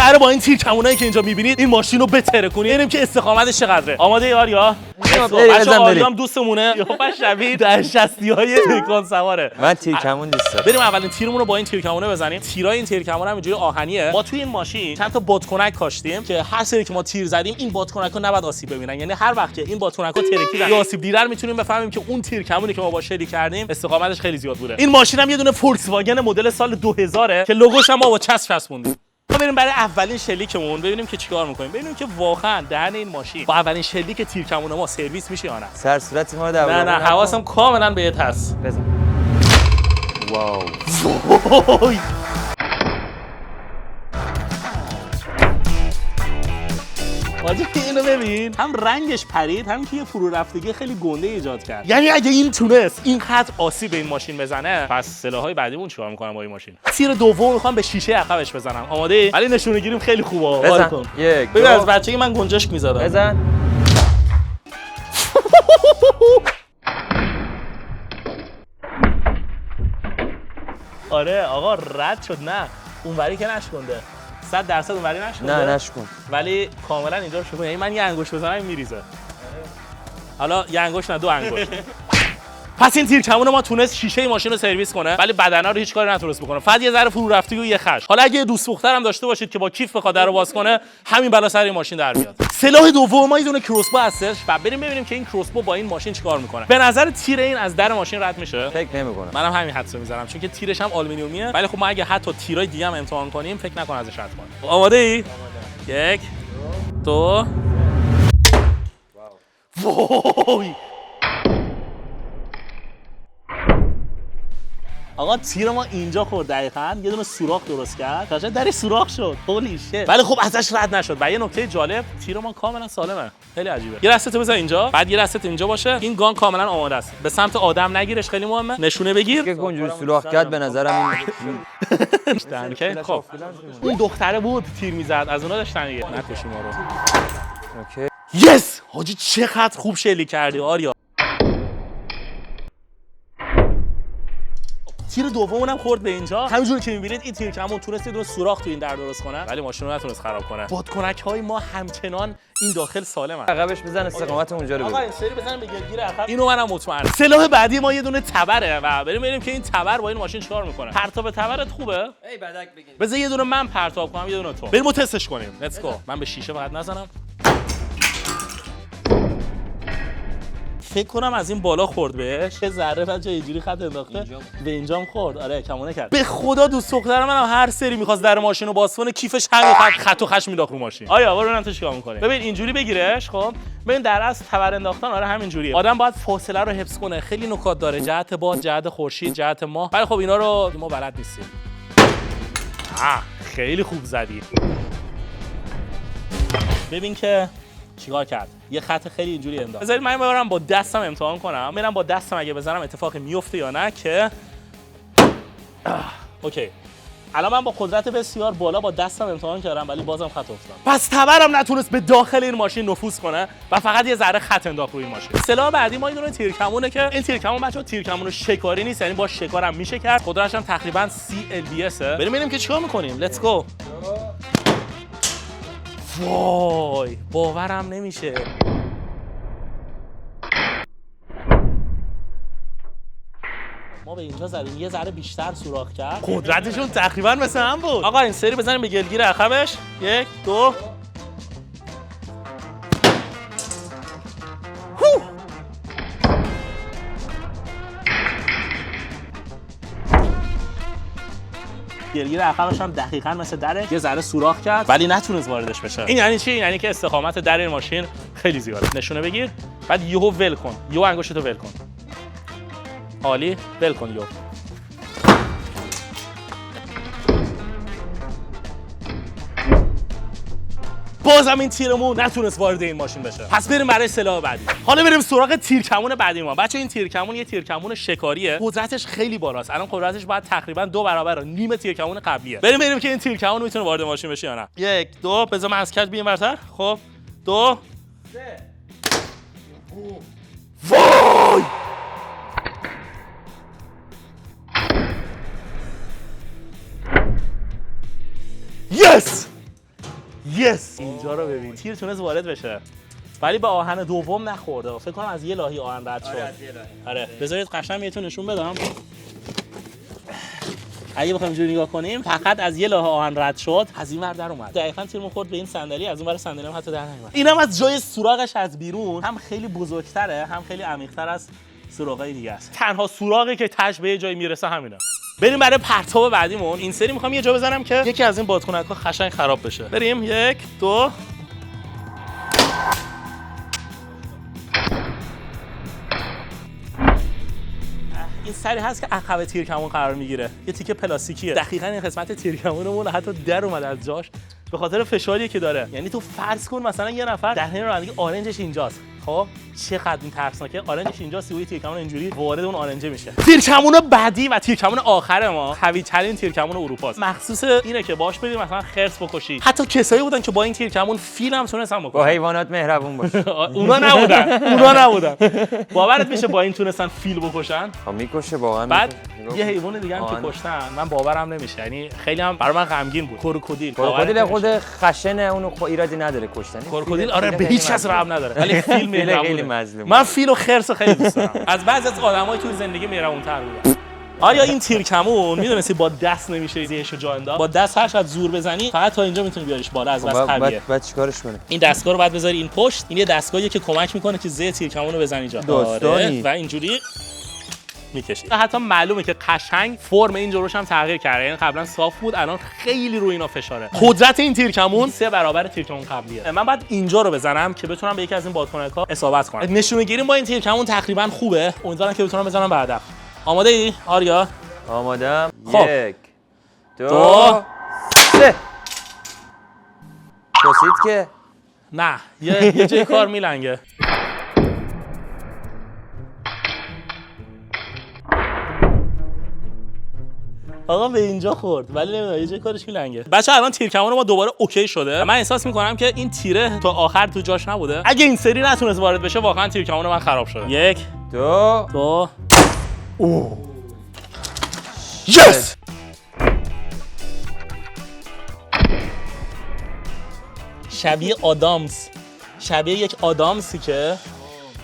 قراره با این تیر کمونایی که اینجا میبینید این ماشین رو بترکونیم. ببینیم که استقامتش چقدره. آماده ای آریا؟ بچه‌ها آریا هم دوستمونه. یا شبیه در شستی‌های تکان سواره. من تیر کمون دوست دارم. بریم اولین تیرمون رو با این تیر کمونه بزنیم. تیرای این تیر کمون هم اینجوری آهنیه. ما توی این ماشین چند تا بادکنک کاشتیم که هر سری که ما تیر زدیم این بادکنک‌ها نباید آسیب ببینن. یعنی هر وقت که این بادکنک‌ها ترکیدن یا آسیب دیدن میتونیم بفهمیم که اون تیر کمونی که ما با شلیک کردیم استقامتش خیلی زیاد بوده. این ماشین هم یه دونه فولکس واگن مدل سال 2000 که لوگوش هم ما با چسبوندیم. بریم برای اولین شلیکمون ببینیم که چیکار می‌کنیم. ببینیم که واقعا دهن این ماشین با اولین شلیک تیر کمون ما سرویس میشه یا نه. سر صورت ما رو نه حواسم کاملا بهت هست. بزن. واو. واجه اینو ببین، هم رنگش پرید هم که یه فرو رفتگی خیلی گنده ایجاد کرد. یعنی اگه این تونست اینقدر آسیب به این ماشین بزنه، پس سلاح‌های بعدیمون چیکار می‌کنن با این ماشین؟ تیر دوم می‌خوام به شیشه عقبش بزنم. آماده؟ ولی نشونه گیریم خیلی خوبه. بزن. یک. ببین از بچگی من گنجشک می‌زدم. بزن. آره آقا رد شد. نه اونوری که نشکنده 100% اونوری نشکنده. نه نشکن. ولی کاملا اینجا شکن. یعنی من یه انگشت بزنم میریزه. حالا یه انگشت نه 2 انگشت. پس این تیر کمون ما تونست شیشه ماشین رو سرویس کنه ولی بدنا رو هیچ کاری نتونست بکنه. فقط یه ذره فرو رفتی و یه خش. حالا اگه دوست دخترم داشته باشید که با کیف بخواد درو باز کنه، همین بلا سر این ماشین در میاد. سلاح دوم ما یه دونه کروسبو هستش و بریم ببینیم که این کروسبو با این ماشین چیکار میکنه. به نظر تیر این از در ماشین رد میشه؟ فکر نمی‌کنم. منم همین حدسو میزنم چون که تیرش هم آلومینیومیه. ولی خب ما اگه حتی تیرای دیگه هم امتحان کنیم فکر نکن ازش رد کنه. آماده ای؟ 1 2 وای. آقا تیر ما اینجا خورد دقیقاً یه دونه سوراخ درست کرد. تاشه در سوراخ شد. هولی شت. ولی خب ازش رد نشد. و یه نکته جالب تیر ما کاملا سالمه. خیلی عجیبه. یه دستتو بزن اینجا، بعد یه دستت اینجا باشه. این گان کاملا آماده است. به سمت آدم نگیرش خیلی مهمه. نشونه بگیر. که اونجوری سوراخ کرد به نظرم این خب اون دختره بود تیر میزد. از اونها داشتن دیگه. نکشیم ما رو. اوکی. یس! حاجی چقدر خوب شلیک کردی آریا. تیر دومونم خورد به اینجا. همونجوری که می‌بینید این تیر کمون تونست یه دونه سوراخ تو این در درست کنه ولی ماشین رو نتونست خراب کنه. بادکنک‌های ما همچنان این داخل سالمه. عقبش بزن استقامت اونجا رو ببین. آقا این سری بزنم به گلگیر عقب. اینو منم مطمئنم. سلاح بعدی ما یه دونه تبره و بریم ببینیم که این تبر با این ماشین چیکار می‌کنه. پرتاب تبرت خوبه؟ ای بدک بگین. بذار یه دونه من پرتاب کنم یه دونه تو. بریم تستش کنیم. لتس گو. من به شیشه فقط نزنم. فکر کنم از این بالا خورد بهش. یه ذره بچا اینجوری خط انداخته. به اینجام خورد. آره کمونه کرد. به خدا دوست دختر منم هر سری می‌خواست در ماشین رو باز کنه کیفش همین خط و خش مینداخت رو ماشین. آیا برو ببینم تو چیکار می‌کنی. ببین اینجوری بگیرش خب. ببین در اصل تبر انداختن آره همین جوریه. آدم باید فاصله رو حفظ کنه. خیلی نکات داره. جهت باد، جهت خورشید، جهت ماه. ولی خب اینا رو ما بلد نیستیم. خیلی خوب زدی. ببین که چیکار کرد. یه خط خیلی اینجوری انداخت. بذارید من ببرم با دستم امتحان کنم. ببینم با دستم اگه بزنم اتفاقی میفته یا نه که اوکی. الان من با قدرت بسیار بالا با دستم امتحان کردم ولی بازم خط افتاد. پس تبرم نتونست به داخل این ماشین نفوذ کنه و فقط یه ذره خط انداخت روی ماشین. سلاح بعدی ما یه دونه تیرکمونه که این تیرکمون بچه‌ها تیرکمون شکاری نیست، یعنی با شکارم میشه کرد. قدرتش هم تقریبا 30 LBS. بریم ببینیم که چیکار می‌کنیم. لیتس گو. وای باورم نمیشه. ما به اینجا زدیم یه ذره بیشتر سوراخ کرد. قدرتشون تقریبا مثل هم بود. آقا این سری بزنیم به گلگیر عقبش. 1 2 گلگیر عقبش هم دقیقاً مثل دره یه ذره سوراخ کرد ولی نتونست واردش بشه. این یعنی چی؟ یعنی که استقامت در این ماشین خیلی زیاده. نشونه بگیر بعد یهو ول کن. یهو انگشتتو ول کن. عالی. ول کن یهو. بازم این تیرمون نتونست وارد این ماشین بشه. پس بریم برای سلاح بعدی. حالا بریم سراغ تیرکمون بعدی ما. بچه‌ها این تیرکمون یه تیرکمون شکاریه. قدرتش خیلی بالاست. الان قدرتش باید تقریبا 2 برابر نیم تیرکمون قبلیه. بریم ببینیم که این تیرکمون میتونه وارد ماشین بشه یا نه. 1 2 بذار من از کج بیام برتر. خب 2 3 وای یس یس اینجا رو ببین تیر تونست وارد بشه ولی به آهن دوم نخورده. فکر کنم از یه لاهی آهن رد شد. آره بذارید قشنگ بهتون نشون بدم. اگه بخوایم اینجوری نگاه کنیم فقط از یه لاه آهن رد شد، از این ور در اومد. دقیقاً تیرمون خورد به این صندلی، از اون ور صندلی هم حتی در نمیاد. اینم از جای سوراخش از بیرون هم خیلی بزرگتره هم خیلی عمیق‌تر از سوراخ‌های دیگه است. تنها سوراخی که تاش به یه جایی میرسه همینه. بریم برای پرتاب بعدیمون. این سری میخوام یه جا بزنم که یکی از این بادکنک‌ها قشنگ خراب بشه. بریم 1 2 این سری هست که عقب تیرکمون قرار میگیره. یه تیکه پلاستیکیه. دقیقاً این قسمت تیرکمونمون حتی در اومد از جاش به خاطر فشاری که داره. یعنی تو فرض کن مثلا یه نفر در حین رانندگی آرنجش اینجاست. خب چقدر این ترسناکه، آرنجش اینجاست، یه تیرکمون اینجوری وارد اون آرنجه میشه. تیرکمون بعدی و تیرکمون آخر ما قوی ترین تیرکمون اروپا است. مخصوص اینه که باش برید مثلا خرس بکشی. حتی کسایی بودن که با این تیرکمون فیل هم تونستن بکشن. با حیوانات مهربون باش. اونا نبودن. باورت میشه با این تونستن فیل بکشن؟ میکشه واقعا. بعد یه حیوان دیگه هم که کشتن من باورم نمیشه. یعنی خیلی هم برای من غمگین بود. کروکودیل خود خشنه، اونو ایرادی نداره کشتن. کروکودیل آره به هیچ کس رحم نداره ولی فیل خیلی مظلوم. من فیل و خرس خیلی دوست دارم. از بعضی از آدمایی تو زندگی مهربون‌تر بودن. آیا این تیرکمون میدونستی با دست نمیشه زیرشو جا انداخت؟ با دست هر چقدر زور بزنی فقط تا اینجا میتونی بیاریش بالا از بس قویه. بعد چیکارش کنه؟ این دستگاه رو بعد بذاری این پشت. این یه دستگاهیه که کمک میکنه که زیر تیرکمون رو بزنی جا. داستانی. و اینجوری میکشی. حتی معلومه که قشنگ فرم این جلوش هم تغییر کرده. یعنی قبلا صاف بود الان خیلی روی اینا فشاره. قدرت این تیرکمون 3 برابر تیرکمون قبلیه. من بعد اینجا رو بزنم که بتونم به یکی از این بادکنک‌ها اصابت کنم. نشونه گیری با این تیرکمون تقریبا خوبه. امیدوارم که بتونم بزنم به هدف. آماده ای آریا؟ آماده‌ام. خب. 1 2 3 کشید که نه یه جای کار میلنگه. آقا به اینجا خورد ولی نمیدونم یه جای کارش میلنگه. بچه الان تیرکمون ما دوباره اوکی شده. من احساس میکنم که این تیره تا آخر تو جاش نبوده. اگه این سری نتونست وارد بشه واقعا تیرکمون من خراب شده. 1 2 اوه یس. شبیه آدامس، شبیه یک آدامسی که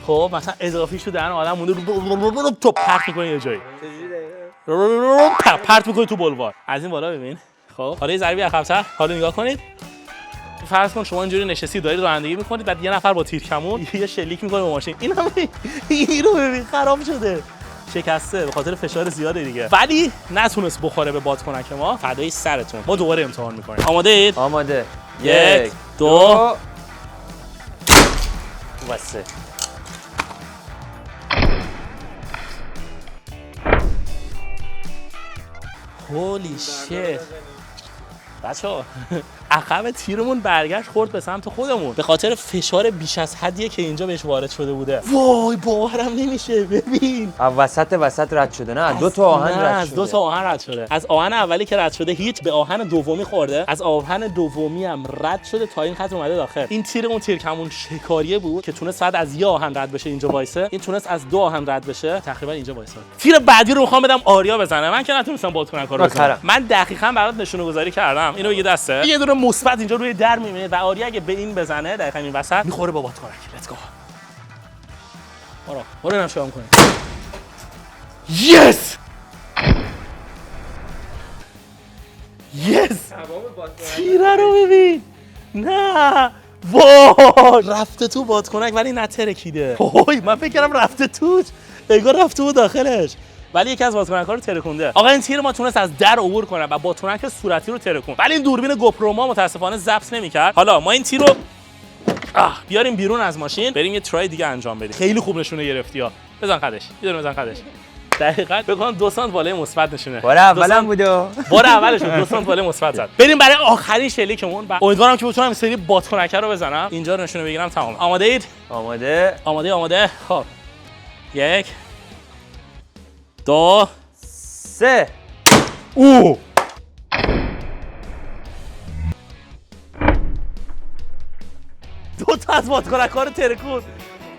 خب مثلا اضافی شده دهن آدم مونده تو پرت میکنه یه جایی پرت میکنه تو بلوار. از این بالا ببین. خب حالا یه ضربی عقب‌تر. حالا نگاه کنید. فرض کن شما اینجوری نشستی دارید رانندگی میکنید بعد یه نفر با تیرکمون یه شلیک میکنه به ماشین. این رو ببین خراب شده، شکسته به خاطر فشار زیاده دیگه. ولی نتونست بخوره به بادکنک ما. فدای سرتون. ما دوباره امتحان میکنیم. آماده اید؟ آماده. 1 2 و 3 هولی شیت. بچه‌ها عقب تیرمون برگشت خورد به سمت خودمون به خاطر فشار بیش از حدیه که اینجا بهش وارد شده بوده. وای باورم نمیشه. ببین وسط رد شده. نه 2 تا آهن رد شده. از 2 تا آهن رد شده. از آهن اولی که رد شده هیچ، به آهن دومی خورده، از آهن دومی هم رد شده تا این خط اومده داخل. این تیرمون تیرکمون شکاریه بود که تونست صد از یه آهن رد بشه اینجا وایسه. این تونست از 2 آهن رد بشه تقریبا اینجا وایسه. تیر بعدی رو میخوام بدم آریا بزنه. من که نتونستم بادکنک رو بزنم. من دقیقاً برات نشونه گذاری کردم. اینو یه دسته یه دونه مثبت اینجا روی در میمونه و آریا اگه به این بزنه دقیقاً این وسط میخوره با بادکنک. لیتس گو. برو اینم شام کنیم. یس یس. تیره رو ببین. نه وای رفته تو بادکنک ولی نترکیده. اوی من فکر کردم رفته توش، انگار رفته بود داخلش ولی یکی از بادکنک‌ها رو ترکونده. آقا این تیر ما تونست از در عبور کنه و بادکنک صورتی رو ترکون ولی این دوربین گوپرو ما متاسفانه ضبط نمی‌کرد. حالا ما این تیر رو بیاریم بیرون از ماشین بریم یه ترای دیگه انجام بدیم. خیلی خوب نشونه گرفتی ها. بزن قدش. یه دونه بزن قدش. دقیقاً بگم 2 سانت بالای مثبت نشونه. بار اولم بود. بار اولش 2 سانت بالای مثبت زد. بریم برای آخرین شلیکمون. امیدوارم که بتونم این سری بادکنک رو بزنم. اینجا رو نشونه بگیرم تمام. آماده اید؟ آماده. خب 1 2 3 او 2 تا از بادکنک‌ها رو ترکون.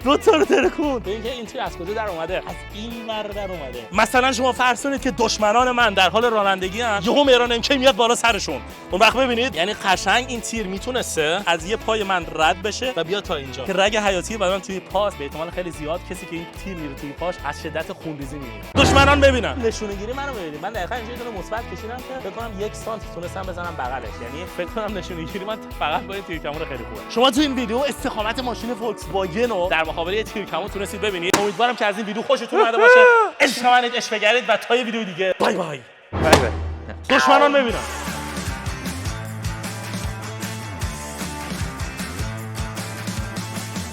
دو تا رو ترکون. ببین که این تیر از کجا در اومده؟ از این ور در اومده. مثلا شما فرض کنید که دشمنان من در حال رانندگی ان، یهو مهران امکی میاد بالا سرشون. اون وقت ببینید یعنی قشنگ این تیر میتونسته از یه پای من رد بشه و بیاد تا اینجا که رگ حیاتی بدن توی پاس. به احتمال خیلی زیاد کسی که این تیر میره توی پاش از شدت خونریزی میمیره. دشمنان ببینن نشونه گیری منو ببینید. من دقیقاً اینجا یه دونه مثبت کشیدم که فکر کنم 1 سانتی تونستم بزنم بغلش. یعنی فکر کنم نشونه گیری من فقط با این تیر کمون خیلی خوبه. شما تو این ویدیو استقامت ماشین فولکس واگن رو در مقابل یه تیر کمون تونستید ببینید. امیدوارم که از این ویدیو خوشتون اومده باشه. عشق منید، عشق بگردید و تا یه ویدیو دیگه. بای بای. بای بای. دشمنان ببینن.